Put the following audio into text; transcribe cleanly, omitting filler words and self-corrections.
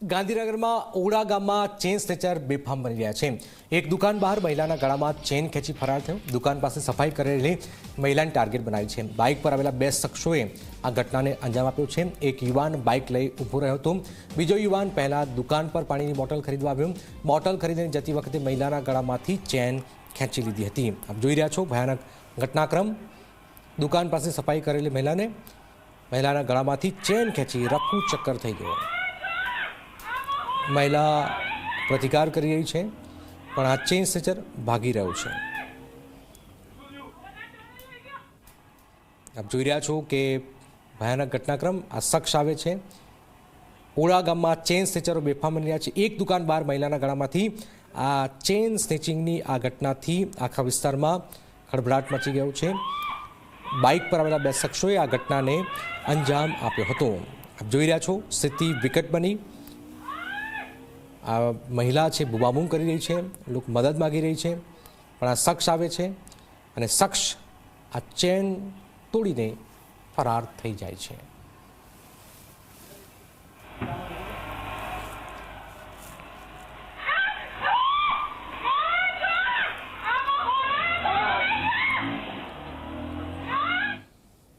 ગાંધીનગરમાં ઓડા ગામમાં chain snatcher બેફામ બની રહ્યા છે। એક દુકાન બહાર મહિલાના ગળામાં ચેન ખેંચી ફરાર થયો। દુકાન પાસે સફાઈ કરેલી મહિલાને ટાર્ગેટ બનાવી છે। બાઇક પર આવેલા બે શખ્સોએ આ ઘટનાને અંજામ આપ્યો છે। એક યુવાન બાઇક લઈ ઊભો રહ્યો હતો। બીજો યુવાન પહેલા દુકાન પર પાણીની બોટલ ખરીદવા આવ્યો। બોટલ ખરીદીને જતી વખતે મહિલાના ગળામાંથી ચેન ખેંચી લીધી હતી। આપ જોઈ રહ્યા છો ભયાનક ઘટનાક્રમ। દુકાન પાસે સફાઈ કરેલી મહિલાના ગળામાંથી ચેન ખેંચી રફુ ચક્કર થઈ ગયો। મહિલા પ્રતિકાર કરી રહી છે, પણ આ ચેન સ્નેચર ભાગી રહ્યો છે। આપ જોઈ રહ્યા છો કે ભયાનક ઘટનાક્રમ। આ શખ્સ આવે છે। ઓડા ગામમાં ચેન સ્નેચરો બેફામ બની રહ્યા છે। એક દુકાન બહાર મહિલાના ગળામાંથી આ ચેન સ્નેચિંગની આ ઘટનાથી આખા વિસ્તારમાં ખળભળાટ મચી ગયો છે। બાઇક પર આવેલા બે શખ્સોએ આ ઘટનાને અંજામ આપ્યો હતો। આપ જોઈ રહ્યા છો સ્થિતિ વિકટ બની। આ મહિલા છે બૂમાબૂમ કરી રહી છે, લોકો મદદ માગી રહી છે, પણ આ શખ્સ આવે છે અને શખ્સ આ ચેન તોડીને ફરાર થઈ જાય છે।